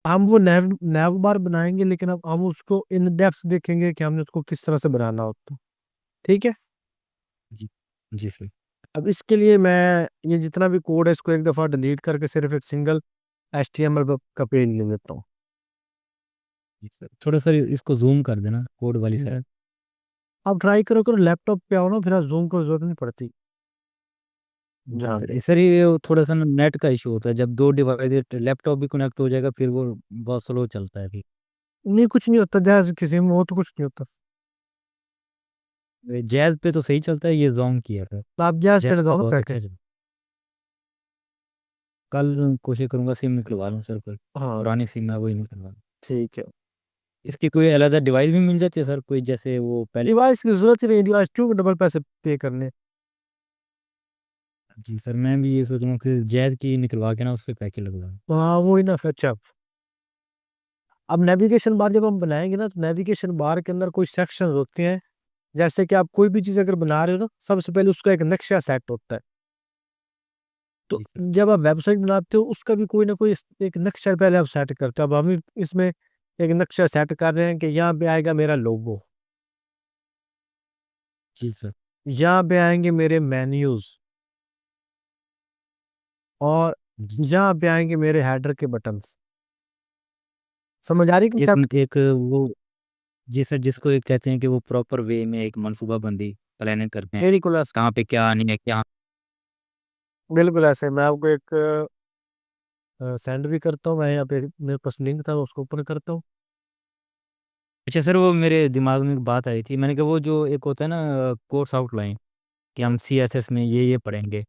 हम वो नैव बार बनाएंगे, लेकिन अब हम उसको इन डेप्थ देखेंगे कि हमने उसको किस तरह से बनाना होता है। ठीक है। जी जी सर। अब इसके लिए मैं ये जितना भी कोड है इसको एक दफा डिलीट करके सिर्फ एक सिंगल HTML का पेज ले लेता हूँ। जी सर, थोड़ा सर इसको जूम कर देना कोड वाली हम्म। साइड। आप ट्राई करो करो लैपटॉप पे आओ ना, फिर आप जूम को जरूरत नहीं पड़ती। जी जहाँ सर ये थोड़ा सा नेट का इशू होता है, जब दो डिवाइस लैपटॉप भी कनेक्ट हो जाएगा फिर वो बहुत स्लो चलता है फिर। नहीं, कुछ नहीं होता, जहाँ किसी में हो तो कुछ नहीं होता। जैज पे तो सही चलता है, ये जोंग किया सर। तो आप जहाज जैज पे पे लगाओ ना बहुत अच्छा पैकेज। चल। कल कोशिश करूंगा सिम निकलवा लूँ सर, पर हाँ, पुरानी सिम है वही निकलवा लूँ। ठीक है। इसकी कोई अलग डिवाइस भी मिल जाती है सर, कोई जैसे वो पहले। डिवाइस की जरूरत ही नहीं, डिवाइस क्यों डबल पैसे पे करने। जी सर, मैं भी ये सोच रहा हूँ कि जैज की निकलवा के ना उस पर पैकेज लगवा। हाँ, वो ही ना फिर। अच्छा, अब नेविगेशन बार जब हम बनाएंगे ना, तो नेविगेशन बार के अंदर कोई सेक्शन होते हैं। जैसे कि आप कोई भी चीज अगर बना रहे हो ना, सबसे पहले उसका एक नक्शा सेट होता है। तो जी सर। जब आप वेबसाइट बनाते हो उसका भी कोई ना कोई एक नक्शा पहले आप सेट करते हो। अब हम इसमें एक नक्शा सेट कर रहे हैं कि यहाँ पे आएगा मेरा लोगो, जी सर। यहाँ पे आएंगे मेरे मेन्यूज, और जी यहाँ पे आएंगे मेरे हेडर के बटन्स। समझ आ रही कि एक एक वो, जी सर, जिसको एक कहते हैं कि वो प्रॉपर वे में एक मनसूबाबंदी प्लानिंग करते हैं, बिल्कुल ऐसा। कहाँ पे क्या आनी है क्या। बिल्कुल ऐसे मैं आपको एक सेंड भी करता हूँ। मैं यहाँ पे मेरे पास लिंक था, उसको ओपन करता हूँ। अच्छा सर, वो मेरे दिमाग में एक बात आई थी, मैंने कहा वो जो एक होता है ना कोर्स आउटलाइन, कि हम CSS में ये पढ़ेंगे,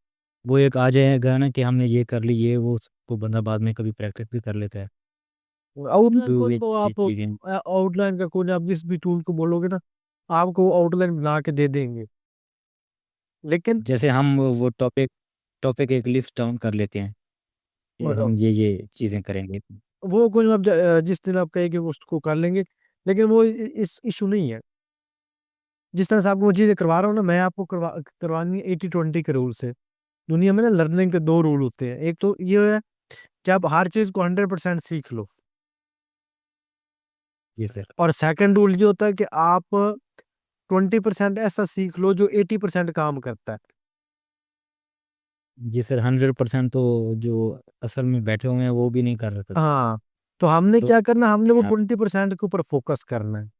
वो एक आ जाएगा ना कि हमने ये कर ली, ये वो उसको बंदा बाद में कभी प्रैक्टिस भी कर लेता है। आउटलाइन तो को ये तो ये आप चीज़ें, आउटलाइन का कोई नहीं, आप जिस भी टूल को बोलोगे ना, आपको आउटलाइन बना के दे देंगे। लेकिन जैसे हम वो टॉपिक टॉपिक एक लिस्ट डाउन कर लेते हैं कि हम ये चीज़ें करेंगे। वो कोई आप जिस दिन आप कहेंगे वो उसको कर लेंगे। लेकिन वो इस इशू नहीं है। जिस तरह से आपको वो चीजें करवा रहा हूँ ना, मैं आपको करवानी है 80-20 के रूल से। दुनिया में ना लर्निंग के दो रूल होते हैं। एक तो ये है कि आप हर चीज को 100% सीख लो, ये सर। और सेकंड रूल ये होता है कि आप 20% ऐसा सीख लो जो 80% काम करता है। जी सर, 100% तो जो असल में बैठे हुए हैं वो भी नहीं कर रहे। हाँ, तो हमने तो क्या करना, हमने वो हाँ, 20% के ऊपर फोकस करना है।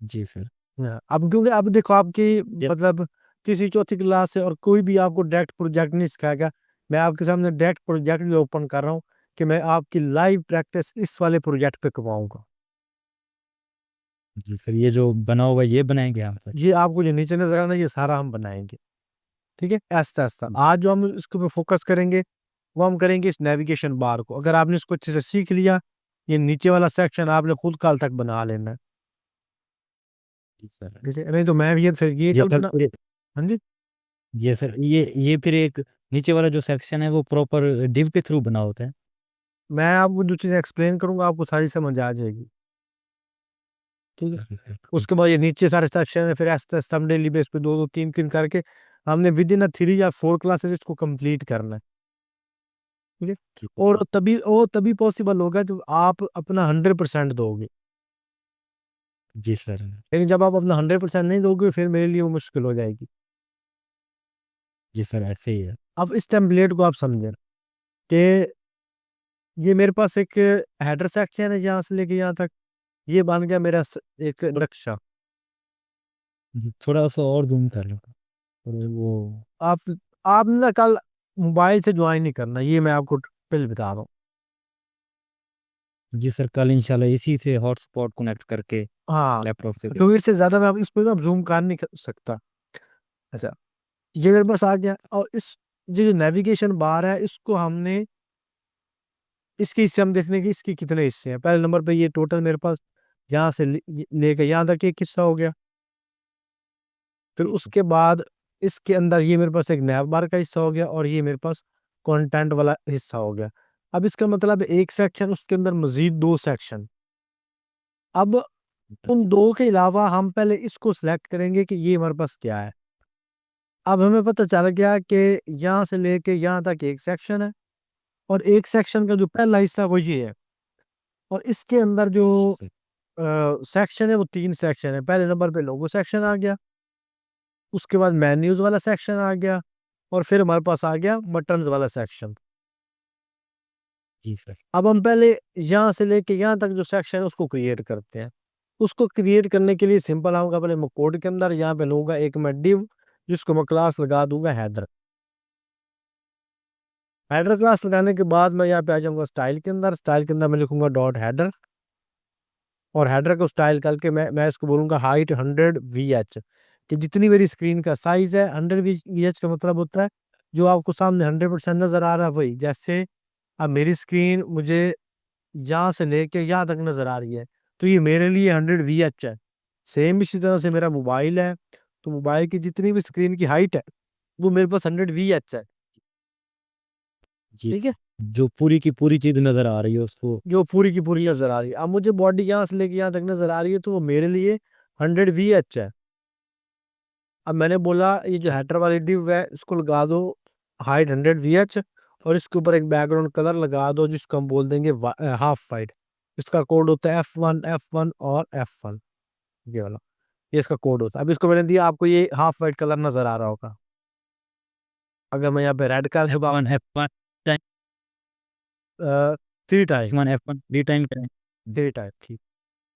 जी सर। हाँ, अब क्योंकि अब देखो आपकी जब मतलब किसी चौथी क्लास से और कोई भी आपको डायरेक्ट प्रोजेक्ट नहीं सिखाएगा। मैं आपके सामने डायरेक्ट प्रोजेक्ट भी ओपन कर रहा हूँ कि मैं आपकी लाइव प्रैक्टिस इस वाले प्रोजेक्ट पे करवाऊंगा। जी सर, ये जो बना हुआ है ये बनाएंगे हम सर। ये आपको जो नीचे नजर आ रहा है ये सारा हम बनाएंगे। ठीक है, ऐसा ऐसा जी आज जो हम इसके ऊपर फोकस करेंगे, वो हम करेंगे इस नेविगेशन बार को। अगर आपने इसको अच्छे से सीख लिया, ये नीचे वाला सेक्शन आपने खुद कल तक बना लेना है। जी सर। ठीक है, नहीं तो मैं ये फिर ये ये कल सर बना। हाँ जी। ये सर ये फिर एक नीचे वाला जो सेक्शन है वो प्रॉपर डिव के थ्रू बना होता है। मैं आपको जो चीज़ एक्सप्लेन करूंगा आपको सारी समझ आ जाएगी। ठीक है। उसके बाद ये नीचे सारे सेक्शन है, फिर ऐसे डेली बेस पे दो दो तीन तीन करके हमने विद इन 3 या 4 क्लासेस इसको कंप्लीट करना है। ठीक है। ठीक और है। तभी पॉसिबल होगा जब आप अपना 100% दोगे। जी सर। लेकिन जब आप अपना 100% नहीं दोगे, फिर मेरे लिए वो मुश्किल हो जाएगी। जी सर, ऐसे ही है। अब इस टेम्पलेट को आप समझें कि ये मेरे पास एक हेडर सेक्शन है, यहाँ से लेके यहाँ तक ये बन गया मेरा एक नक्शा। थोड़ा सा और जूम कर लो, थोड़ा वो। आप आप ना कल मोबाइल से ज्वाइन नहीं करना, ये मैं आपको पहले बता रहा हूँ। जी सर, कल इंशाल्लाह इसी से हॉटस्पॉट कनेक्ट करके हाँ, लैपटॉप से क्योंकि इससे ज्यादा मैं आप इस पर जूम कर नहीं कर सकता। अच्छा, ये मेरे पास आ गया। और इस ये जो नेविगेशन बार है, इसको हमने इसके हिस्से हम देखने की इसके कितने हिस्से हैं। पहले नंबर पे ये टोटल मेरे पास यहाँ से लेकर यहाँ तक एक हिस्सा हो गया। फिर उसके बाद इसके अंदर ये मेरे पास एक नैव बार का हिस्सा हो गया, और ये मेरे पास कंटेंट वाला हिस्सा हो गया। अब इसका मतलब एक सेक्शन, उसके अंदर मजीद 2 सेक्शन। अब उन दो के अलावा हम पहले इसको सिलेक्ट करेंगे कि ये हमारे पास क्या है। अब हमें पता चल गया कि यहाँ से लेके यहाँ तक एक सेक्शन है, और एक सेक्शन का जो पहला हिस्सा वो ये है, और इसके अंदर जो सेक्शन है वो 3 सेक्शन है। पहले नंबर पे लोगो सेक्शन आ गया, उसके बाद मेन्यूज वाला सेक्शन आ गया, और फिर हमारे पास आ गया बटन्स वाला सेक्शन। जी सर। अब हम पहले यहाँ से लेके यहाँ तक जो सेक्शन है उसको क्रिएट करते हैं। उसको क्रिएट करने के लिए सिंपल आऊंगा, पहले मैं कोड के अंदर यहाँ पे लूंगा एक मैं डिव, जिसको मैं क्लास लगा दूंगा हेडर। हेडर क्लास लगाने के बाद मैं यहाँ पे आ जाऊंगा स्टाइल के अंदर, स्टाइल के अंदर मैं लिखूंगा डॉट हेडर, और हेडर को स्टाइल करके मैं इसको बोलूंगा हाइट 100 VH, कि जितनी मेरी स्क्रीन का साइज है 100 VH का मतलब होता है जो आपको सामने 100% नजर आ रहा है वही। जैसे अब मेरी स्क्रीन मुझे यहाँ से लेके यहाँ तक नजर आ रही है, तो ये मेरे लिए 100 VH है। सेम इसी तरह से मेरा मोबाइल है, तो मोबाइल की जितनी भी स्क्रीन की हाइट है वो मेरे पास 100 VH है। जी ठीक है, सर, जो पूरी की पूरी चीज नजर आ रही है उसको। जो पूरी की पूरी नजर आ रही है। अब मुझे बॉडी यहाँ से लेके यहाँ तक नजर आ रही है, तो वो मेरे लिए 100 VH है। अब मैंने बोला ये जो हेडर वाली डिव है इसको लगा दो हाइट 100 VH, और इसके ऊपर एक बैकग्राउंड कलर लगा दो जिसको हम बोल देंगे हाफ वाइट। इसका कोड होता है F1 और F1, ये वाला, ये इसका कोड होता है। अब इसको मैंने दिया, आपको ये हाफ वाइट कलर नजर आ रहा होगा। अगर मैं यहाँ पे red colour F1 F1 time, 3 type, F1 F1 3 time करें। 3 टाइप, ठीक।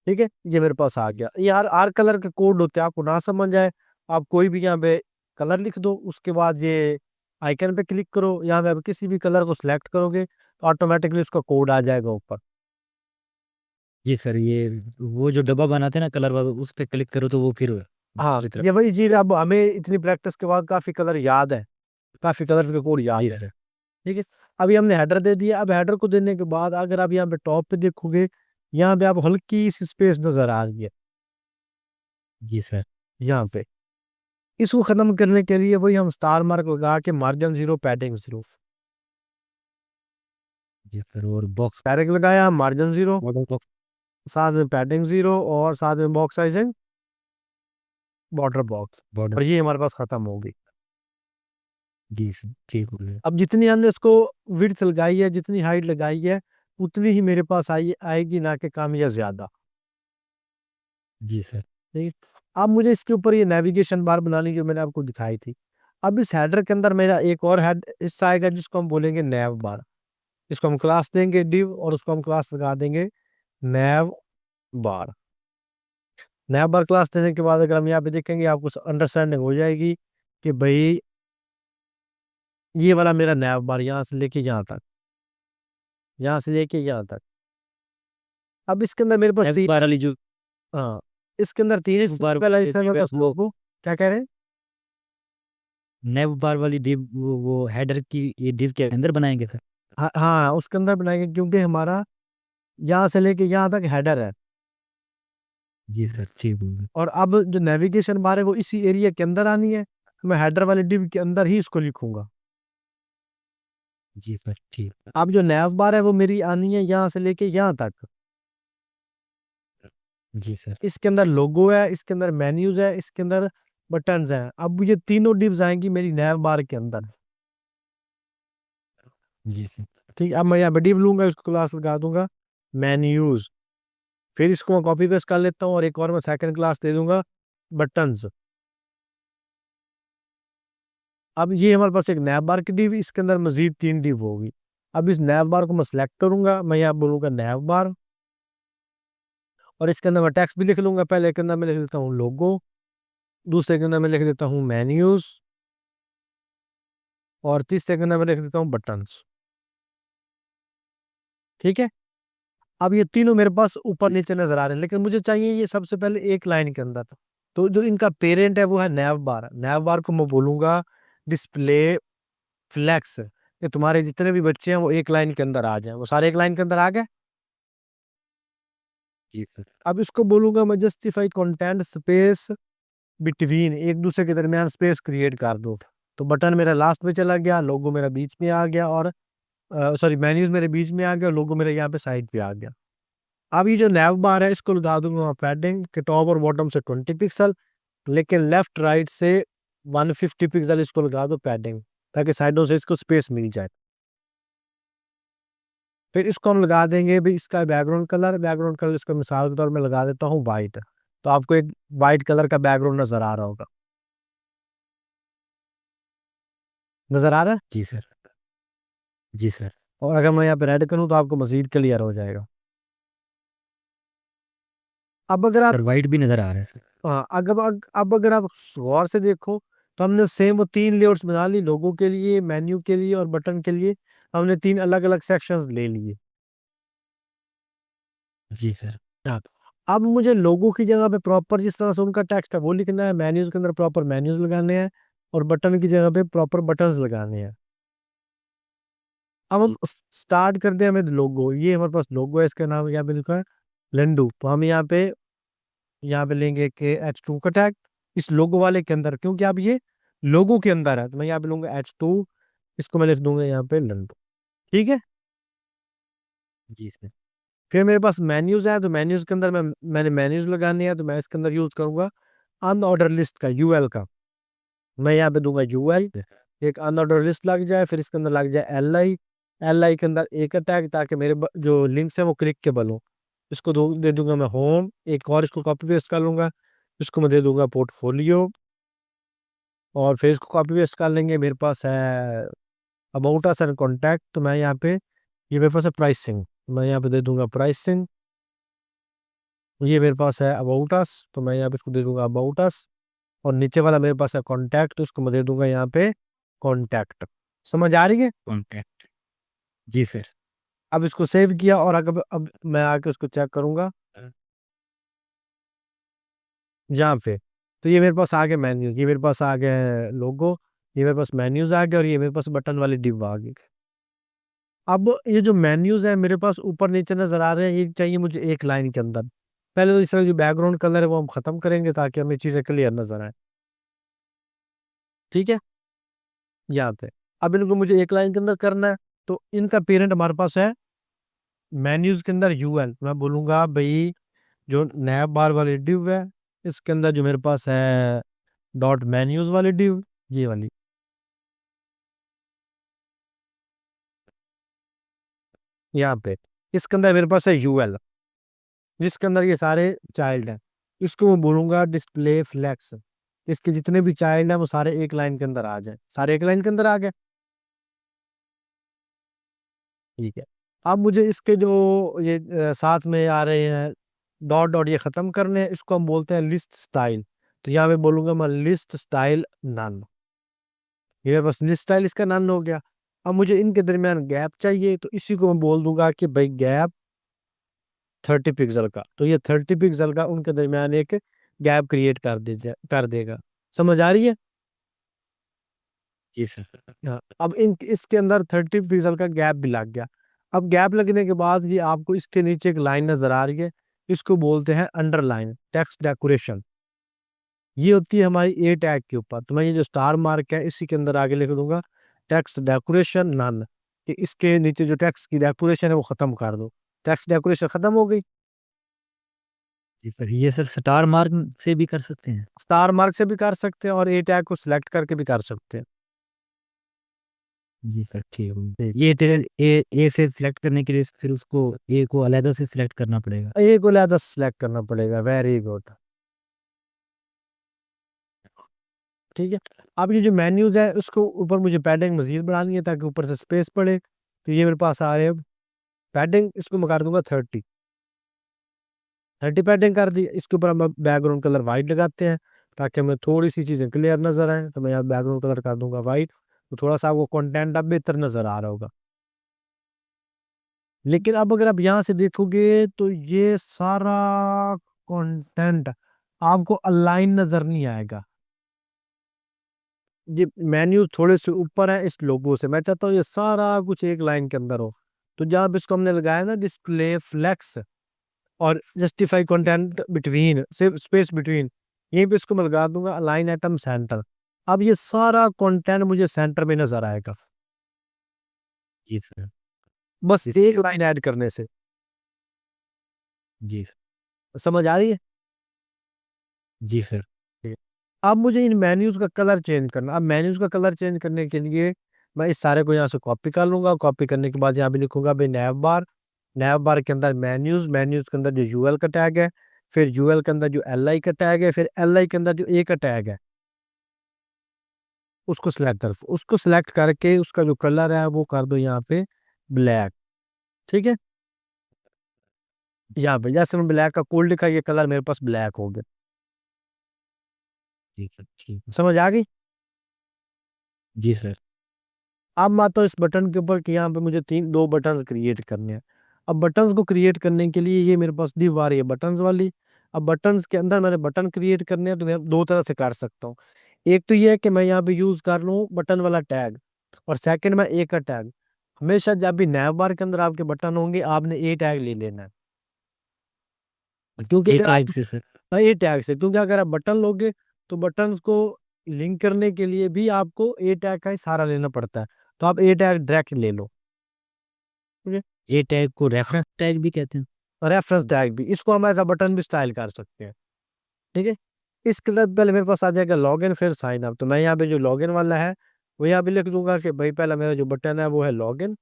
ठीक है, ये मेरे पास आ गया। ये हर कलर का कोड होते हैं, आपको ना समझ आए आप कोई भी यहाँ पे कलर लिख दो, उसके बाद ये आइकन पे क्लिक करो, यहाँ पे आप किसी भी कलर को सिलेक्ट करोगे तो ऑटोमेटिकली उसका कोड आ जाएगा ऊपर। जी सर, ये वो जो डब्बा बनाते हैं ना कलर वाला, उस पे क्लिक करो तो वो फिर हाँ, दूसरी तरफ। ये वही चीज, अब हमें इतनी प्रैक्टिस के बाद काफी कलर याद है, काफी कलर्स का कोड याद जी है। सर। ठीक है, अभी हमने हेडर दे दिया। अब हेडर को देने के बाद अगर आप यहाँ पे टॉप पे देखोगे, यहाँ पे आप हल्की सी स्पेस नजर आ रही है जी सर। यहाँ पे। इसको खत्म करने के लिए वही हम स्टार मार्क लगा के मार्जिन 0 पैडिंग 0, जी सर, और बॉक्स, डायरेक्ट लगाया मार्जिन 0, बॉर्डर बॉक्स, साथ में पैडिंग 0, और साथ में box sizing border box, border. और ये हमारे पास खत्म हो गई। जी सर, ठीक हो गया। अब जितनी हमने इसको विड्थ लगाई है, जितनी हाइट लगाई है, उतनी ही मेरे पास आएगी, ना कि कम या ज्यादा। जी सर। ठीक है, अब मुझे इसके ऊपर ये नेविगेशन बार बनानी जो मैंने आपको दिखाई थी। अब इस हेडर के अंदर मेरा एक और हेड हिस्सा आएगा जिसको हम बोलेंगे नैव बार। इसको हम क्लास देंगे डिव, और उसको हम क्लास लगा देंगे नैव बार। नैव बार क्लास देने के बाद अगर हम यहाँ पे देखेंगे आपको अंडरस्टैंडिंग हो जाएगी कि भाई ये वाला मेरा नैव बार यहाँ से लेके यहाँ तक, यहाँ से लेके यहाँ तक। अब इसके अंदर मेरे पास एफ बार वाली जो हाँ, इसके अंदर 3 हिस्से, बार पहला हिस्सा मेरे पास वो लोगो। क्या कह रहे हैं? नेव बार वाली डिव, वो हेडर की ये डिव के अंदर बनाएंगे सर। हाँ हाँ, उसके अंदर बनाएंगे क्योंकि हमारा यहाँ से लेके यहाँ तक हेडर है, जी सर, ठीक हो गया। और अब जो नेविगेशन बार है वो इसी एरिया के अंदर आनी है, तो मैं हेडर वाले डिव के अंदर ही इसको लिखूंगा। जी सर, ठीक। अब जो नैव बार है वो मेरी आनी है यहाँ से लेके यहाँ तक। जी सर। इसके अंदर लोगो है, इसके अंदर मेन्यूज है, इसके अंदर बटन्स हैं। अब ये तीनों डिव्स आएंगी मेरी नैव बार के अंदर। जी सर। ठीक है, अब मैं यहाँ पे डिव लूंगा, इसको क्लास लगा दूंगा मेन्यूज, फिर इसको मैं कॉपी पेस्ट कर लेता हूँ और एक और मैं सेकंड क्लास दे दूंगा बटन्स। अब ये हमारे पास एक नैव बार की डिव, इसके अंदर मजीद 3 डिव होगी। अब इस नैव बार को मैं सेलेक्ट करूंगा, मैं यहाँ बोलूंगा नैव बार, और इसके अंदर मैं टेक्स्ट भी लिख लूंगा। पहले के अंदर मैं लिख देता हूँ लोगो, दूसरे के अंदर मैं लिख देता हूँ मेन्यूज, और तीसरे के अंदर मैं लिख देता हूँ बटन्स। ठीक है, अब ये तीनों मेरे पास ऊपर नीचे नजर आ रहे हैं, लेकिन मुझे चाहिए ये सबसे पहले एक लाइन के अंदर। तो जो इनका पेरेंट है वो है नैव बार। नैव बार को मैं बोलूंगा डिस्प्ले फ्लेक्स, कि तुम्हारे जितने भी बच्चे हैं वो एक लाइन के अंदर आ जाएं। वो सारे एक लाइन के अंदर आ गए। जी सर। अब इसको बोलूंगा मैं जस्टिफाई कंटेंट स्पेस बिटवीन, एक दूसरे के दरमियान स्पेस क्रिएट कर दो। तो बटन मेरा लास्ट में चला गया, लोगो मेरा बीच में आ गया, और सॉरी मेन्यूज मेरे बीच में आ गया, लोगो मेरे यहाँ पे साइड पे आ गया। अब ये जो नैव बार है इसको लगा दूंगा पैडिंग के टॉप और बॉटम से 20 पिक्सल, लेकिन लेफ्ट राइट से 150 पिक्सल इसको लगा दो पैडिंग, ताकि साइडों से इसको स्पेस मिल जाए। फिर इसको हम लगा देंगे भी इसका बैकग्राउंड कलर इसको मिसाल के तौर में लगा देता हूँ व्हाइट। तो आपको एक व्हाइट कलर का बैकग्राउंड नज़र आ रहा होगा। नज़र आ रहा है? जी सर। जी सर। और अगर मैं यहाँ पे रेड करूँ तो आपको मज़ीद क्लियर हो जाएगा। अब अगर आप सर व्हाइट भी नज़र आ रहा है सर। हाँ, अब अगर आप गौर से देखो तो हमने सेम वो 3 लेआउट्स बना ली, लोगो के लिए, मेन्यू के लिए और बटन के लिए। हमने 3 अलग-अलग सेक्शंस ले लिए। जी सर। हाँ, अब मुझे लोगो की जगह पे प्रॉपर जिस तरह से उनका टेक्स्ट है वो लिखना है, मेन्यूज़ के अंदर प्रॉपर मेन्यूज़ लगाने हैं और बटन की जगह पे प्रॉपर बटन्स लगाने हैं। अब हम स्टार्ट करते हैं हमें लोगो, ये हमारे पास लोगो है, इसका नाम यहाँ पे लिखा है लेंडू। तो हम यहाँ पे लेंगे कि H2 का टैग इस लोगो वाले के अंदर, क्योंकि अब ये लोगो के अंदर है तो मैं यहाँ पे लूंगा H2, इसको मैं लिख दूंगा यहाँ पे लेंडू। ठीक है। जी सर। फिर मेरे पास मेन्यूज है, तो मेन्यूज के अंदर मैंने मेन्यूज लगाने हैं, तो मैं इसके अंदर यूज करूंगा अनऑर्डर लिस्ट का, यूएल का। मैं यहाँ पे दूंगा यूएल, एक अनऑर्डर लिस्ट लग जाए, फिर इसके अंदर लग जाए एल आई। एल आई के अंदर एक अटैक, ताकि मेरे जो लिंक्स है वो क्लिकेबल हो। इसको दे दूंगा मैं होम, एक और इसको कॉपी पेस्ट कर लूंगा, इसको मैं दे दूंगा पोर्टफोलियो। और फिर इसको कॉपी पेस्ट कर लेंगे, मेरे पास है अबाउट अस एंड कॉन्टैक्ट। तो मैं यहाँ पे ये मेरे पास है प्राइसिंग, मैं यहाँ पे दे दूंगा प्राइसिंग। ये मेरे पास है अबाउट अस, तो मैं यहाँ पे इसको दे दूंगा अबाउट अस। और नीचे वाला मेरे पास है कॉन्टैक्ट, उसको मैं दे दूंगा यहाँ पे कॉन्टैक्ट। समझ आ रही है? कॉन्टैक्ट। जी सर। अब इसको सेव किया और अगर अब मैं आके उसको चेक करूंगा यहाँ पे, तो ये मेरे पास आ गया मेन्यू, ये मेरे पास आ गया लोगो, ये मेरे पास मेन्यूज आ गया और ये मेरे पास बटन वाली डिब आ गई। अब ये जो मेन्यूज है मेरे पास ऊपर नीचे नजर आ रहे हैं, ये चाहिए मुझे एक लाइन के अंदर। पहले तो इसका जो बैकग्राउंड कलर है वो हम खत्म करेंगे ताकि हमें चीजें क्लियर नजर आए। ठीक है। यहाँ पे अब इनको मुझे एक लाइन के अंदर करना है, तो इनका पेरेंट हमारे पास है मेन्यूज के अंदर यूएल। मैं बोलूंगा भाई जो नैब बार वाली डिव है, इसके अंदर जो मेरे पास है डॉट मेन्यूज वाली डिव, ये वाली। यहाँ पे इसके अंदर मेरे पास है यूएल, जिसके अंदर ये सारे चाइल्ड हैं। इसको मैं बोलूंगा डिस्प्ले फ्लेक्स। इसके जितने भी चाइल्ड हैं वो सारे एक लाइन के अंदर आ जाए, सारे एक लाइन के अंदर आ गए। ठीक है। अब मुझे इसके जो ये साथ में आ रहे हैं डॉट डॉट, ये खत्म करने हैं, इसको हम बोलते हैं लिस्ट स्टाइल। तो यहाँ पे बोलूंगा मैं लिस्ट स्टाइल नन। ये बस लिस्ट स्टाइल इसका नन हो गया। अब मुझे इनके दरमियान गैप चाहिए, तो इसी को मैं बोल दूंगा कि भाई गैप 30 पिक्सल का। तो ये 30 पिक्सल का उनके दरमियान एक गैप क्रिएट कर देगा। समझ आ रही है? जी सर। हाँ, अब इन इसके अंदर 30 पिक्सल का गैप भी लग गया। अब गैप लगने के बाद ये आपको इसके नीचे एक लाइन नजर आ रही है, इसको बोलते हैं अंडरलाइन टेक्स्ट डेकोरेशन। ये होती है हमारी ए टैग के ऊपर। तो मैं ये जो स्टार मार्क है इसी के अंदर आगे लिख दूंगा टेक्स्ट डेकोरेशन नन, कि इसके नीचे जो टेक्स्ट की डेकोरेशन है वो खत्म कर दो। टेक्स्ट डेकोरेशन खत्म हो गई। जी सर, ये सर स्टार मार्क से भी कर सकते हैं? स्टार मार्क से भी कर सकते हैं और ए टैग को सिलेक्ट करके भी कर सकते हैं। जी सर ठीक है। ये टेल ए से सिलेक्ट करने के लिए फिर उसको ए को अलग से सिलेक्ट करना पड़ेगा? ए को लिहाजा सिलेक्ट करना पड़ेगा। Very good. ठीक है। अब ये जो मेन्यूज है उसको ऊपर मुझे पैडिंग मजीद बढ़ानी है ताकि ऊपर से स्पेस पड़े। तो ये मेरे पास आ रहे हैं पैडिंग, इसको मैं कर दूंगा 30 पैडिंग कर दी। इसके ऊपर हम बैकग्राउंड कलर वाइट लगाते हैं ताकि हमें थोड़ी सी चीजें क्लियर नजर आए। तो मैं यहाँ बैकग्राउंड कलर कर दूंगा वाइट, तो थोड़ा सा आपको कंटेंट अब बेहतर नजर आ रहा होगा। लेकिन अब अगर आप यहाँ से देखोगे तो ये सारा कंटेंट आपको अलाइन नजर नहीं आएगा। ये मेन्यू थोड़े से ऊपर है इस लोगो से, मैं चाहता हूँ ये सारा कुछ एक लाइन के अंदर हो। तो जहाँ पे इसको हमने लगाया ना डिस्प्ले फ्लेक्स और justify content between, space between, यहीं पे इसको मैं लगा दूंगा अलाइन एटम सेंटर। अब ये सारा कंटेंट मुझे सेंटर में नजर आएगा जी सर। बस इस एक लाइन ऐड करने से। जी समझ आ रही है? जी सर। अब मुझे इन मेन्यूज का कलर चेंज करना। अब मेन्यूज का कलर चेंज करने के लिए मैं इस सारे को यहाँ से कॉपी कर लूंगा। कॉपी करने के बाद यहाँ पे लिखूंगा भाई नैव बार, नैव बार के अंदर मेन्यूज, मेन्यूज के अंदर जो यूएल का टैग है, फिर यूएल के अंदर जो एलआई का टैग है, फिर एलआई के अंदर जो ए का टैग है उसको सिलेक्ट कर, उसको सिलेक्ट करके उसका जो कलर है वो कर दो यहाँ पे ब्लैक। ठीक है, यहाँ पे जैसे मैं ब्लैक का कोड लिखा, ये कलर मेरे पास ब्लैक हो गया। जी सर, ठीक है। समझ आ गई? जी सर। अब मैं आता हूँ इस बटन के ऊपर कि यहाँ पे मुझे दो बटन्स क्रिएट करने हैं। अब बटन्स को क्रिएट करने के लिए ये मेरे पास div आ रही है बटन्स वाली। अब बटन्स के अंदर मैंने बटन क्रिएट करने हैं तो मैं दो तरह से कर सकता हूँ। एक तो ये है कि मैं यहाँ पे यूज कर लूँ बटन वाला टैग, और सेकंड में ए का टैग। हमेशा जब भी नैव बार के अंदर आपके बटन होंगे आपने ए टैग ले लेना है, क्योंकि ए अगर टाइप आप से सर। ए टैग से, क्योंकि अगर आप बटन लोगे तो बटन को लिंक करने के लिए भी आपको ए टैग का ही सहारा लेना पड़ता है। तो आप ए टैग डायरेक्ट ले लो। ठीक है, ए टैग को रेफरेंस टैग भी कहते हैं। रेफरेंस टैग भी, इसको हम ऐसा बटन भी स्टाइल कर सकते हैं। ठीक है, इसके लिए पहले मेरे पास आ जाएगा लॉगिन फिर साइन अप। तो मैं यहाँ पे जो लॉगिन वाला है वो यहाँ पे लिख दूंगा कि भाई पहला मेरा जो बटन है वो है लॉगिन।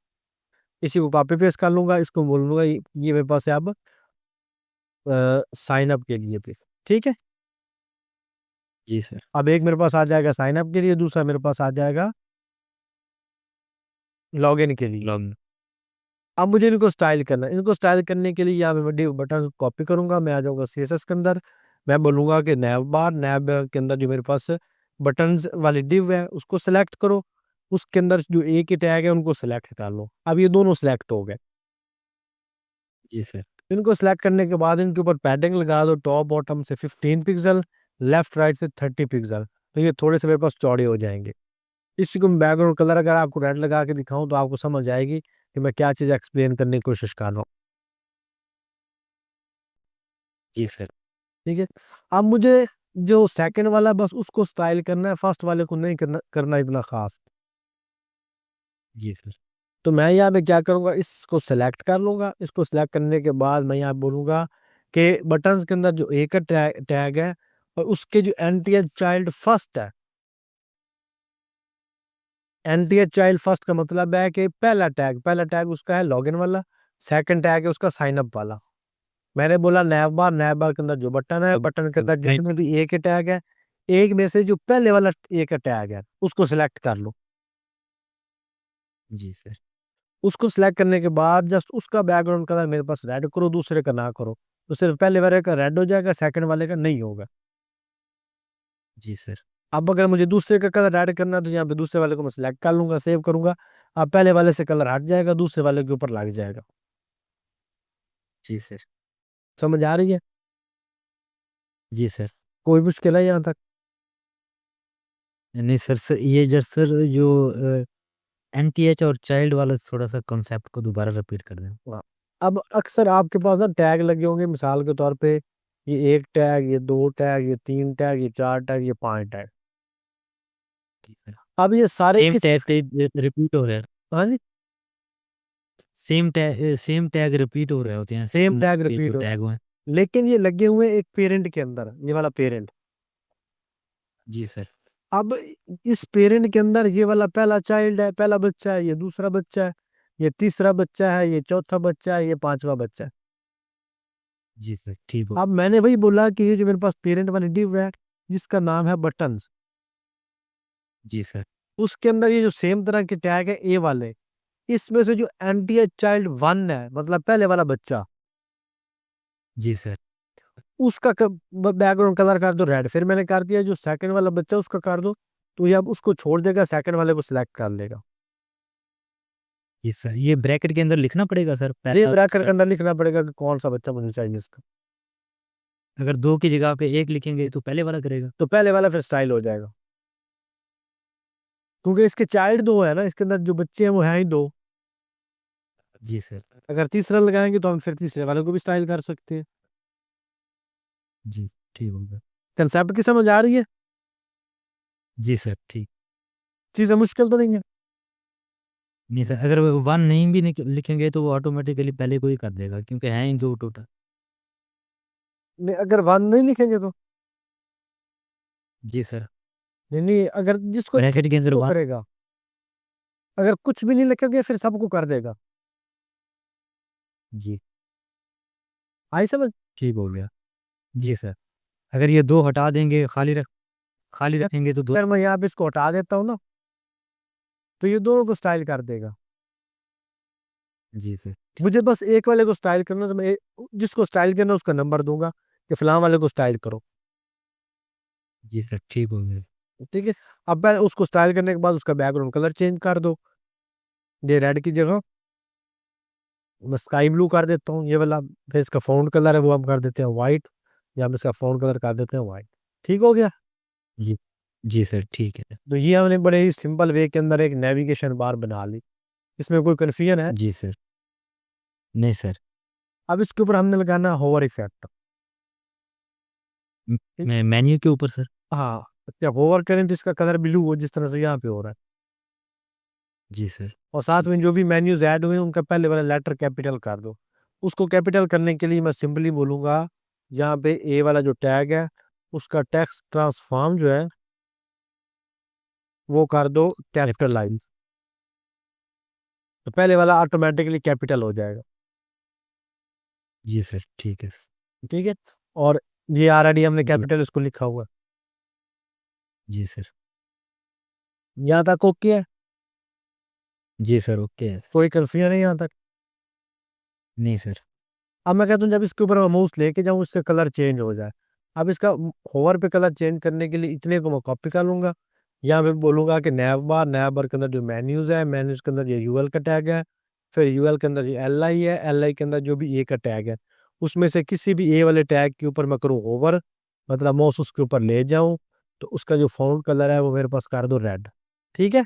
इसी को कॉपी पेस्ट कर लूंगा, इसको बोल दूंगा ये मेरे पास है अब साइन अप के लिए भी। ठीक है, जी सर। अब एक मेरे पास आ जाएगा साइन अप के लिए, दूसरा मेरे पास आ जाएगा लॉगिन के लिए। लॉग। अब मुझे इनको स्टाइल करना है। इनको स्टाइल करने के लिए यहाँ पे मैं div बटन कॉपी करूंगा, मैं आ जाऊंगा सीएसएस के अंदर। मैं बोलूंगा कि नैव बार, नैव बार के अंदर जो मेरे पास बटन्स वाली div है उसको सेलेक्ट करो। उसके अंदर जो ए के टैग है उनको सेलेक्ट कर लो। अब ये दोनों सेलेक्ट हो गए। जी सर। इनको सेलेक्ट करने के बाद इनके ऊपर पैडिंग लगा दो, टॉप बॉटम से 15 पिक्सल, लेफ्ट राइट से 30 पिक्सल। तो ये थोड़े से मेरे पास चौड़े हो जाएंगे। इसी को बैकग्राउंड कलर अगर आपको रेड लगा के दिखाऊं तो आपको समझ आएगी कि मैं क्या चीज़ एक्सप्लेन करने की कोशिश कर रहा हूँ। जी सर। ठीक है, अब मुझे जो सेकंड वाला बस उसको स्टाइल करना है, फर्स्ट वाले को नहीं करना इतना खास। जी सर। तो मैं यहाँ पे क्या करूँगा, इसको सेलेक्ट कर लूंगा। इसको सेलेक्ट करने के बाद मैं यहाँ बोलूंगा कि बटन्स के अंदर जो ए का टैग है और उसके जो एनटीएच चाइल्ड फर्स्ट है, एनटीएच चाइल्ड फर्स्ट का मतलब है कि पहला टैग उसका है लॉगिन वाला, सेकंड टैग है उसका साइन अप वाला। मैंने बोला नैव बार, नैव बार के अंदर जो बटन है, अब बटन के अब अंदर मैं। जितने भी ए के टैग है, एक में से जो पहले वाला ए का टैग है उसको सिलेक्ट कर लो। जी सर। उसको सिलेक्ट करने के बाद जस्ट उसका बैकग्राउंड कलर मेरे पास रेड करो, दूसरे का ना करो। तो सिर्फ पहले वाले का रेड हो जाएगा, सेकंड वाले का नहीं होगा। जी सर। अब अगर मुझे दूसरे का कलर ऐड करना है तो यहाँ पे दूसरे वाले को मैं सिलेक्ट कर लूंगा, सेव करूंगा। अब पहले वाले से कलर हट जाएगा, दूसरे वाले के ऊपर लग जाएगा। जी सर। समझ आ रही है? जी सर। कोई मुश्किल है यहाँ तक? नहीं सर, सर ये जस्ट सर जो एनटीएच और चाइल्ड वाला थोड़ा सा कॉन्सेप्ट को दोबारा रिपीट कर दें। हाँ। अब अक्सर आपके पास ना टैग लगे होंगे, मिसाल के तौर पे ये एक टैग, ये दो टैग, ये तीन टैग, ये चार टैग, ये पांच टैग। जी सर। अब ये सारे सेम किस, टैग से रिपीट हो रहा है। हाँ जी, सेम टैग रिपीट हो रहे होते हैं सेम टैग के जो रिपीट हो, टैग हुए हैं। लेकिन ये लगे हुए एक पेरेंट के अंदर, ये वाला पेरेंट। जी सर। अब इस पेरेंट के अंदर ये वाला पहला चाइल्ड है, पहला बच्चा है, ये दूसरा बच्चा है, ये तीसरा बच्चा है, ये चौथा बच्चा है, ये पांचवा बच्चा है। जी सर, ठीक हो। अब मैंने वही बोला कि ये जो मेरे पास पेरेंट वाली डिव है जिसका नाम है बटन्स, जी सर। उसके अंदर ये जो सेम तरह के टैग है ए वाले, इसमें से जो एनटीएच चाइल्ड वन है मतलब पहले वाला बच्चा, जी सर। उसका बैकग्राउंड कलर कर दो रेड। फिर मैंने कर दिया जो सेकंड वाला बच्चा उसका कर दो, तो ये अब उसको छोड़ देगा, सेकंड वाले को सिलेक्ट कर लेगा। जी सर, ये ब्रैकेट के अंदर लिखना पड़ेगा सर ये पहला। ब्रैकेट के अंदर लिखना पड़ेगा कि कौन सा बच्चा मुझे चाहिए इसका। अगर दो की जगह पे एक लिखेंगे तो पहले वाला करेगा। तो पहले वाला फिर स्टाइल हो जाएगा, क्योंकि इसके चाइल्ड दो है ना, इसके अंदर जो बच्चे हैं वो हैं ही दो। जी सर। अगर तीसरा लगाएंगे तो हम फिर तीसरे वाले को भी स्टाइल कर सकते हैं। जी, ठीक होगा। कंसेप्ट की समझ आ रही है? जी सर, ठीक। चीजें मुश्किल तो नहीं है? नहीं सर, अगर वो वन नहीं भी लिखेंगे तो वो ऑटोमेटिकली पहले को ही कर देगा क्योंकि हैं ही दो टोटल। नहीं, अगर वन नहीं लिखेंगे तो जी सर। नहीं, नहीं, अगर जिसको ब्रैकेट के अंदर उसको वन। करेगा। अगर कुछ भी नहीं लिखोगे फिर सबको कर देगा। जी, आई समझ? ठीक हो गया। जी सर। अगर ये 2 हटा देंगे, खाली रखेंगे तो 2। अगर मैं यहाँ पे इसको हटा देता हूँ ना, तो ये दोनों को स्टाइल कर देगा। जी सर। मुझे बस एक वाले को स्टाइल करना, तो मैं जिसको स्टाइल करना उसका नंबर दूंगा कि फलां वाले को स्टाइल करो। जी सर, ठीक हो गया। ठीक है। अब मैं उसको स्टाइल करने के बाद उसका बैकग्राउंड कलर चेंज कर दो। ये रेड की जगह मैं स्काई ब्लू कर देता हूँ, ये वाला। फिर इसका फ़ॉन्ट कलर है वो हम कर देते हैं वाइट, या हम इसका फ़ॉन्ट कलर कर देते हैं वाइट। ठीक हो गया? जी। जी सर, ठीक है। तो ये हमने बड़े ही सिंपल वे के अंदर एक नेविगेशन बार बना ली। इसमें कोई कन्फ्यूजन है? जी सर। नहीं सर। अब इसके ऊपर हमने लगाना होवर इफेक्ट। ठीक। मेन्यू के ऊपर सर? हाँ, जब होवर करें तो इसका कलर ब्लू हो, जिस तरह से यहाँ पे हो रहा है। जी सर, और साथ ठीक। में जो भी मेन्यूज ऐड हुए हैं उनका पहले वाला लेटर कैपिटल कर दो। उसको कैपिटल करने के लिए मैं सिंपली बोलूंगा, यहाँ पे ए वाला जो टैग है उसका टेक्स्ट ट्रांसफॉर्म जो है वो कर दो कैपिटलाइज। तो पहले वाला ऑटोमेटिकली कैपिटल हो जाएगा। जी सर, ठीक है। ठीक है। और ये ऑलरेडी हमने जी। कैपिटल इसको लिखा हुआ है। जी सर। यहाँ तक ओके है? जी सर, ओके है सर। कोई कंफ्यूजन है यहाँ तक? नहीं सर। अब मैं कहता हूँ जब इसके ऊपर मैं माउस लेके जाऊँ इसका कलर चेंज हो जाए। अब इसका होवर पे कलर चेंज करने के लिए इतने को मैं कॉपी कर लूंगा। यहाँ पे बोलूंगा कि नैब बार के अंदर जो मेन्यूज है, मेन्यूज के अंदर ये यूएल का टैग है। फिर यूएल के अंदर ये एल आई है, एल आई के अंदर जो भी ए का टैग है, उसमें से किसी भी ए वाले टैग के ऊपर मैं करूँ होवर, मतलब माउस उसके ऊपर ले जाऊं, तो उसका जो फ़ॉन्ट कलर है वो मेरे पास कर दो रेड। ठीक है।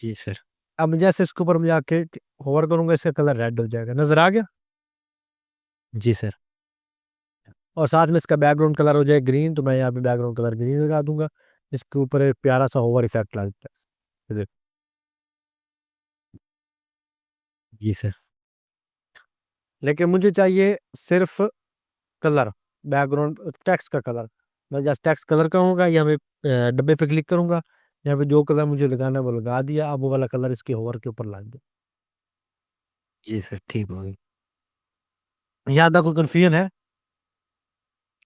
जी सर। अब जैसे इसके ऊपर मैं जाके होवर करूंगा इसका कलर रेड हो जाएगा, नजर आ गया? जी सर। और साथ में इसका बैकग्राउंड कलर हो जाए ग्रीन, तो मैं यहाँ पे बैकग्राउंड कलर ग्रीन लगा दूंगा। इसके ऊपर एक प्यारा सा होवर इफेक्ट लगता है, ये देखो। जी सर। लेकिन मुझे चाहिए सिर्फ कलर, बैकग्राउंड टेक्स्ट का कलर। मैं जस्ट टेक्स्ट कलर कहूँगा, यहाँ पे डब्बे पे क्लिक करूंगा, यहाँ पे जो कलर मुझे लगाना है वो लगा दिया। अब वो वाला कलर इसके होवर के ऊपर लग गया। जी सर, ठीक हो गई। यहाँ तक कोई कन्फ्यूजन है?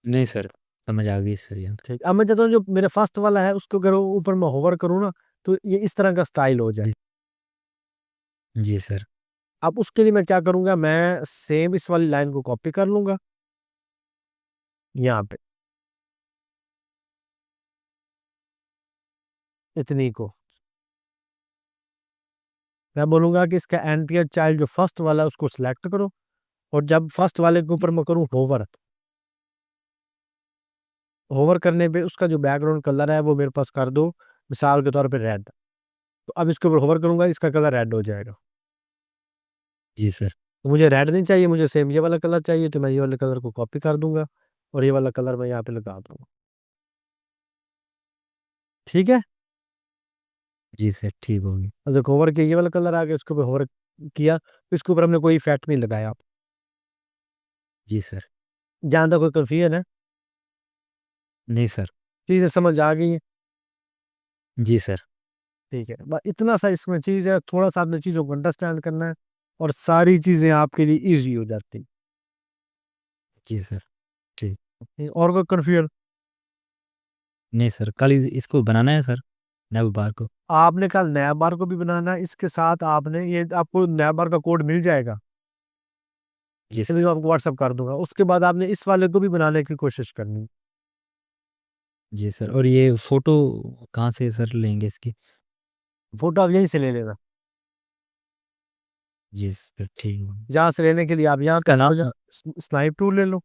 नहीं सर, समझ आ गई सर यहाँ तक। ठीक। अब मैं चाहता हूँ जो मेरा फर्स्ट वाला है उसको अगर ऊपर मैं होवर करूँ ना, तो ये इस तरह का स्टाइल हो जाए। जी। जी सर। अब उसके लिए मैं क्या करूंगा, मैं सेम इस वाली लाइन को कॉपी कर लूंगा यहाँ पे, इतनी को। मैं बोलूंगा कि इसका एंटियर चाइल्ड जो फर्स्ट वाला है उसको सिलेक्ट करो, और जब फर्स्ट वाले के ऊपर मैं करूँ होवर, होवर करने पे उसका जो बैकग्राउंड कलर है वो मेरे पास कर दो, मिसाल के तौर पे रेड। तो अब इसके ऊपर होवर करूंगा इसका कलर रेड हो जाएगा। जी सर। तो मुझे रेड नहीं चाहिए, मुझे सेम ये वाला कलर चाहिए, तो मैं ये वाले कलर को कॉपी कर दूंगा और ये वाला कलर मैं यहाँ पे लगा दूंगा। ठीक है। जी सर, ठीक हो गई। और देखो होवर किया, ये वाला कलर आ गया, उसके ऊपर होवर किया, तो इसके ऊपर हमने कोई इफेक्ट नहीं लगाया। जी सर। जहाँ तक कोई कंफ्यूजन है? नहीं सर। चीजें समझ आ गई हैं? जी सर। ठीक है, बस इतना सा इसमें चीज है, थोड़ा सा आपने चीजों को अंडरस्टैंड करना है और सारी चीजें आपके लिए इजी हो जाती जी सर, ठीक। हैं। और कोई कंफ्यूजन? नहीं सर, कल इसको बनाना है सर, नैब बार को? आपने कल नया बार को भी बनाना है, इसके साथ आपने ये आपको नया बार का कोड मिल जाएगा, जी ये भी सर। मैं आपको व्हाट्सअप कर दूंगा। उसके बाद आपने इस वाले को भी बनाने की कोशिश करनी है। जी सर, और ये फ़ोटो कहाँ से सर लेंगे इसकी? फोटो आप यहीं से ले लेना। जी सर, ठीक है। जहाँ से लेने के लिए आप यहाँ इसका नाम? स्नाइप टूल ले लो,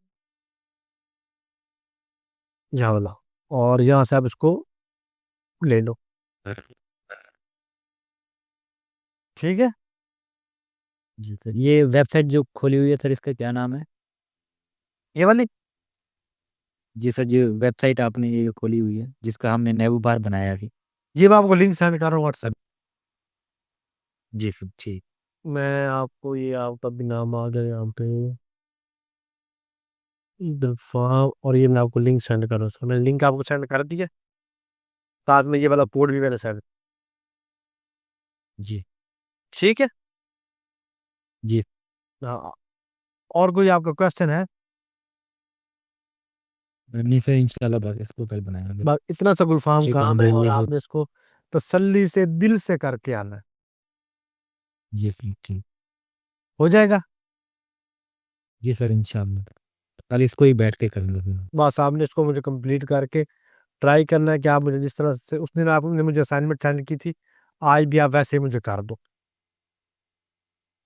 यहाँ वाला, और यहाँ से आप इसको ले लो। ठीक है। जी सर, ये वेबसाइट जो खोली हुई है सर, इसका क्या नाम है? ये वाली, जी सर, जो वेबसाइट आपने ये खोली हुई है, जिसका हमने नैब बार बनाया अभी। ये मैं आपको लिंक सेंड कर रहा हूँ व्हाट्सएप। जी सर, ठीक। मैं आपको ये आपका भी नाम आ गया यहाँ पे, फॉर्म, और ये मैं आपको लिंक सेंड कर रहा हूँ। सर मैंने लिंक आपको सेंड कर दिया, साथ में ये वाला कोड भी मैंने सेंड जी, ठीक है? जी। हाँ, और कोई आपका क्वेश्चन है? नहीं सर, इंशाल्लाह बस इसको कल बनाएँगे। बस इतना सा गुलफाम जी, काम है, बहुत और बहुत आपने इसको तसल्ली से, दिल से करके आना है। जी सर, ठीक। हो जाएगा? जी सर, इंशाल्लाह। कल इसको ही बैठ के करेंगे फिर। बस आपने इसको मुझे कंप्लीट करके ट्राई करना है कि आप मुझे जिस तरह से उस दिन आपने मुझे असाइनमेंट सेंड की थी, आज भी आप वैसे ही मुझे कर दो।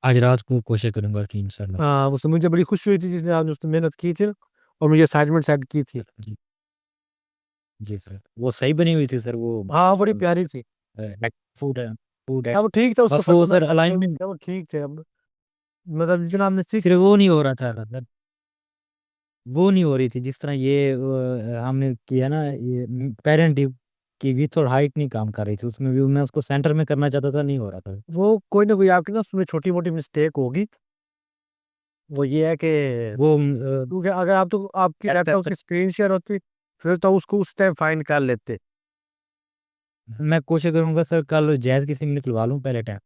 आज रात को कोशिश करूँगा कि इंशाल्लाह। उसमें मुझे बड़ी खुशी हुई थी जिसने आपने उसमें मेहनत की थी ना, और मुझे असाइनमेंट सेंड की थी। जी, जी सर। वो सही बनी हुई थी सर वो हाँ, बड़ी प्यारी थी। फूड है, फूड है। अब ठीक था, उसको बस वो फंडामेंटल सर अलाइनमेंट वो ठीक थे अब, मतलब जितना हमने सीख। सिर्फ वो नहीं हो रहा था सर, वो नहीं हो रही थी जिस तरह ये हमने किया ना ये पेरेंट की विड्थ और हाइट नहीं काम कर रही थी, उसमें भी मैं उसको सेंटर में करना चाहता था, नहीं हो रहा था। वो कोई ना कोई आपकी ना उसमें छोटी-मोटी मिस्टेक होगी। वो ये है कि वो क्योंकि अगर आप तो आपकी लैपटॉप की स्क्रीन शेयर होती, फिर तो उसको उस टाइम फाइंड कर लेते। मैं कोशिश करूँगा सर कल जैज़ की सिम निकलवा लूँ पहले टाइम,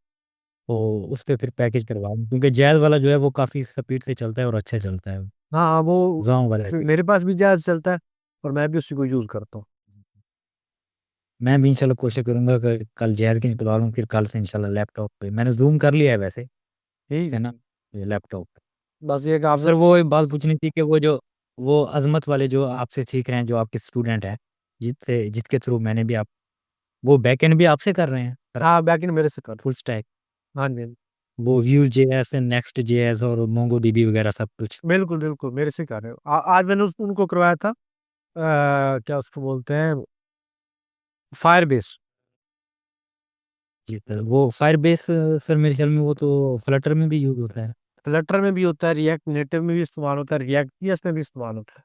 तो उस पे फिर पैकेज करवा लूँ, क्योंकि जैज़ वाला जो है वो काफ़ी स्पीड से चलता है और अच्छा चलता है, हाँ, वो ज़ोंग वाला। मेरे पास भी जायज़ चलता है, और मैं भी उसी को यूज़ करता हूँ। मैं भी इंशाल्लाह कोशिश करूँगा कि कल जैज़ की निकलवा लूँ, फिर कल से इंशाल्लाह लैपटॉप पे मैंने ज़ूम कर लिया है वैसे, ठीक है है। ना? ये लैपटॉप। बस ये कि आप सर वो एक बात पूछनी थी कि वो अज़मत वाले जो आपसे सीख रहे हैं, जो आपके स्टूडेंट हैं, जिसके थ्रू मैंने भी आप वो बैकएंड भी आपसे कर रहे हैं सर? हाँ, बैकएंड मेरे से कर। फुल स्टैक, हाँ जी, हाँ जी। वो Vue.js, Next.js और MongoDB वगैरह सब कुछ? बिल्कुल, बिल्कुल, मेरे से कर रहे हो। आज मैंने उनको करवाया था, क्या उसको बोलते हैं, फायरबेस। जी सर, वो फायरबेस सर मेरे ख्याल में वो तो फ्लटर में भी यूज़ होता है। फ्लटर में भी होता है, रिएक्ट नेटिव में भी इस्तेमाल होता है, रिएक्ट जेएस में भी इस्तेमाल होता है।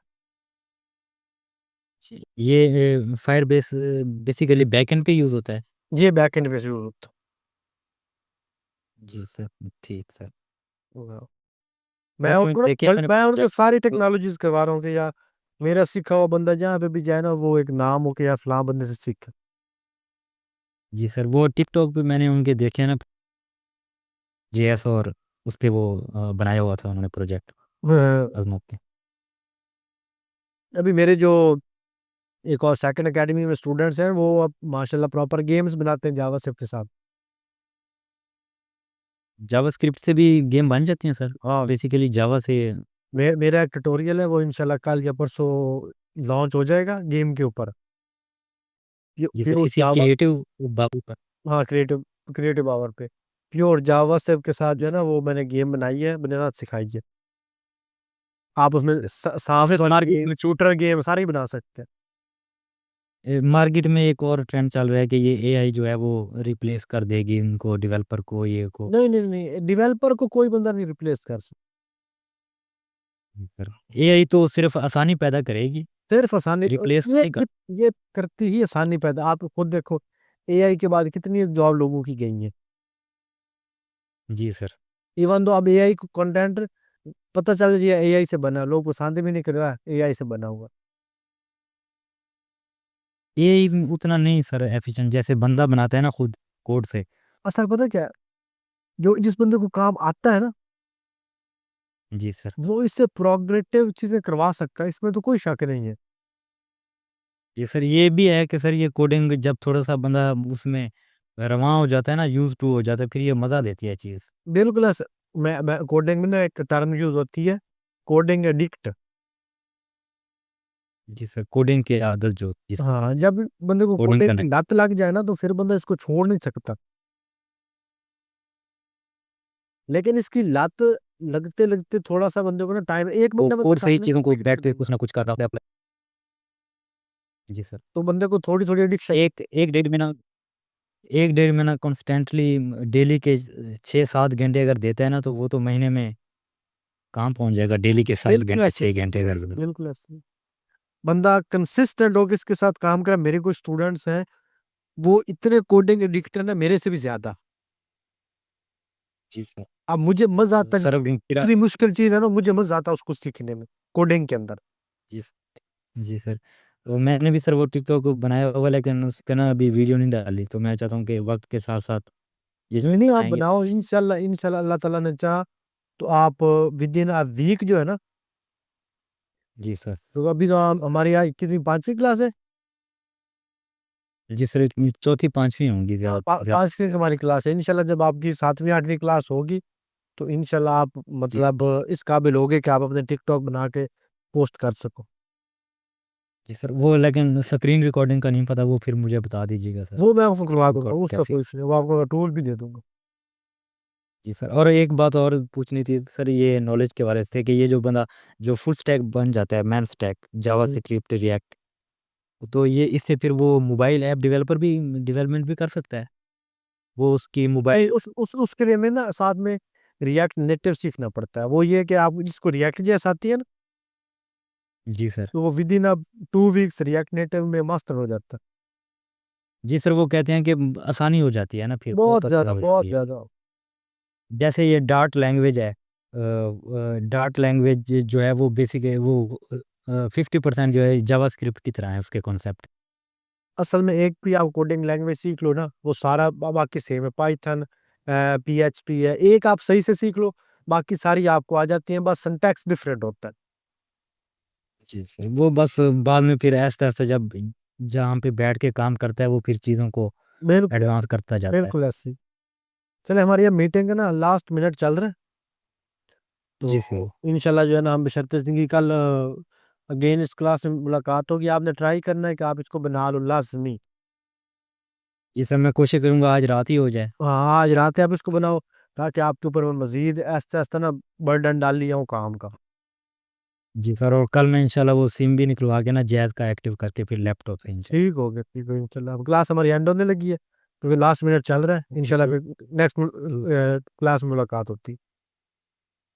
जी। ये फायरबेस बेसिकली बैकएंड पे यूज़ होता है? ये बैकएंड पे से यूज़ होता जी सर, ठीक सर। है। सर मैंने देखिए मैंने मैं उनको प्रोजेक्ट सारी टेक्नोलॉजीज़ करवा रहा हूँ कि यार मेरा सीखा हुआ बंदा जहाँ पे भी जाए ना, वो एक नाम हो के यार फलाँ बंदे से सीखे। जी सर, वो टिकटॉक पे मैंने उनके देखे ना जेएस, और उसपे वो बनाया हुआ था उन्होंने प्रोजेक्ट अ, अज़मत के। अभी मेरे जो एक और सेकंड अकेडमी में स्टूडेंट्स हैं, वो अब माशाल्लाह प्रॉपर गेम्स बनाते हैं जावास्क्रिप्ट के साथ। जावास्क्रिप्ट से भी गेम बन जाती हैं सर? हाँ, बेसिकली जावा से? मेरा एक ट्यूटोरियल है, वो इंशाल्लाह कल या परसों लॉन्च हो जाएगा गेम के ऊपर। जी सर, प्योर इसी जावा। क्रिएटिव बाबू पर? हाँ, क्रिएटिव क्रिएटिव पावर पे प्योर जावास्क्रिप्ट के साथ जो है ना, वो मैंने गेम बनाई है, बनाना सिखाई है। आप उसमें जी सांप सर, वाला मार्केट गेम, शूटर गेम सारे ही बना सकते हैं। मार्केट में एक और ट्रेंड चल रहा है कि ये एआई जो है वो रिप्लेस कर देगी उनको, डेवलपर को, ये को। नहीं, नहीं, नहीं, डेवलपर को कोई बंदा नहीं रिप्लेस कर सकता। जी सर, एआई तो सिर्फ आसानी पैदा करेगी, सिर्फ आसानी, रिप्लेस ये नहीं कर। ये करती ही आसानी पैदा। आप खुद देखो, एआई के बाद कितनी जॉब लोगों की गई है। जी सर। इवन दो अब एआई को कंटेंट पता चल जाए एआई से बना है, लोग पसंद भी नहीं कर रहा एआई से बना हुआ। एआई उतना नहीं सर एफिशिएंट जैसे बंदा बनाता है ना खुद कोड से। असल पता क्या है? जो जिस बंदे को काम आता है ना, जी सर। वो इससे प्रोग्रेसिव चीजें करवा सकता है, इसमें तो कोई शक नहीं है। जी सर, ये भी है कि सर ये कोडिंग जब थोड़ा-सा बंदा उसमें रवां हो जाता है ना, यूज़्ड टू हो जाता है, फिर ये मज़ा देती है चीज़। बिल्कुल ऐसा। मैं कोडिंग में ना एक टर्म यूज होती है, कोडिंग एडिक्ट। जी सर, कोडिंग की आदत जो जिसको हाँ, जब बंदे को कोडिंग कोडिंग करना। की लत लग जाए ना, तो फिर बंदा इसको छोड़ नहीं सकता। लेकिन इसकी लत लगते-लगते थोड़ा-सा बंदे को ना टाइम, 1 वो महीना बंदा और काम सही नहीं चीज़ों को कर बैठ के देगा। कुछ ना कुछ कर रहा है अप्लाई। जी सर। तो बंदे को थोड़ी-थोड़ी एडिक्शन। एक 1 डेढ़ महीना 1 डेढ़ महीना कॉन्स्टेंटली डेली के 6-7 घंटे अगर देता है ना, तो वो तो महीने में कहाँ पहुँच जाएगा, डेली के 7 बिल्कुल घंटे, ऐसे 6 घंटे अगर। बिल्कुल ऐसे बंदा कंसिस्टेंट होके इसके साथ काम करे। मेरे कुछ स्टूडेंट्स हैं, वो इतने कोडिंग एडिक्ट है ना, मेरे से भी ज़्यादा। जी सर। अब मुझे मज़ा आता है, सर अब मेरा। इतनी मुश्किल चीज़ है ना, मुझे मज़ा आता है उसको सीखने में, कोडिंग के अंदर। जी, जी सर। तो मैंने भी सर वो टिकटॉक बनाया हुआ, लेकिन उसपे ना अभी वीडियो नहीं डाली, तो मैं चाहता हूँ कि वक़्त के साथ-साथ ये जो नहीं, आप आएँगे बनाओ इंशाल्लाह, इंशाल्लाह अल्लाह ताला ने चाहा तो आप विदिन अ वीक जो है ना, जी सर। तो अभी तो हमारे यहाँ कितनी 5वीं क्लास है? जी सर, चौथी 5वीं होंगी हाँ, ज़्यादा ज़्यादा 5वीं की हमारी क्लास है। इंशाल्लाह जब आपकी 7वीं 8वीं क्लास होगी, तो इंशाल्लाह आप जी। मतलब इस काबिल होगे कि आप अपने टिकटॉक बना के पोस्ट कर सको। जी सर, वो लेकिन स्क्रीन रिकॉर्डिंग का नहीं पता, वो फिर मुझे बता दीजिएगा सर। वो मैं आपको करवा दूँगा, रिकॉर्ड उसका कैसे? कोई इश्यू नहीं, वो आपको टूल भी दे दूँगा। जी सर, और एक बात और पूछनी थी सर, ये नॉलेज के बारे से कि ये जो बंदा जो फुल स्टैक बन जाता है, मैन स्टैक, हुँ। जावास्क्रिप्ट, रिएक्ट, तो ये इससे फिर वो मोबाइल ऐप डेवलपर भी डेवलपमेंट भी कर सकता है? वो उसकी मोबाइल नहीं, उस उसके लिए हमें ना साथ में रिएक्ट नेटिव सीखना पड़ता है। वो ये है कि आप जिसको रिएक्ट जैसे आती है ना, जी सर। तो वो विदिन 2 वीक्स रिएक्ट नेटिव में मास्टर हो जाता है। जी सर, वो कहते हैं कि आसानी हो जाती है ना फिर, बहुत बहुत अच्छा ज़्यादा, हो बहुत जाती है। ज़्यादा। जैसे ये डार्ट लैंग्वेज है, डार्ट लैंग्वेज जो है वो बेसिक है, वो 50% जो है जावास्क्रिप्ट की तरह है उसके कॉन्सेप्ट। असल में एक भी आप कोडिंग लैंग्वेज सीख लो ना, वो सारा बाकी सेम है। पाइथन, पीएचपी है, एक आप सही से सीख लो, बाकी सारी आपको आ जाती हैं, बस सिंटैक्स डिफरेंट होता है। जी सर, वो बस बाद में फिर आहिस्ता-आहिस्ता जब जहाँ पे बैठ के काम करता है, वो फिर चीज़ों को बिल्कुल, एडवांस करता जाता है। बिल्कुल ऐसे ही। चलिए, हमारी ये मीटिंग है ना, लास्ट मिनट चल रहा है, जी सर। तो इंशाल्लाह जो है ना हम बशर्ते ज़िंदगी कल अगेन इस क्लास में मुलाकात होगी। आपने ट्राई करना है कि आप इसको बना लो लाज़मी। जी सर, मैं कोशिश करूँगा आज रात ही हो जाए। हाँ, आज रात है आप इसको बनाओ, ताकि आपके ऊपर मैं मज़ीद आहिस्ता-आहिस्ता ना बर्डन डाल लिया हूँ काम का। जी सर, और कल मैं इंशाल्लाह वो सिम भी निकलवा के ना जैज़ का एक्टिव करके फिर लैपटॉप से इंशाल्लाह। ठीक हो गया, ठीक है इंशाल्लाह। अब क्लास हमारी एंड होने लगी है, क्योंकि लास्ट मिनट चल रहा है। इंशाल्लाह फिर नेक्स्ट क्लास में मुलाकात होती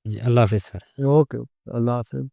जी, अल्लाह हाफ़िज़ सर। है। ओके, अल्लाह हाफ़िज़।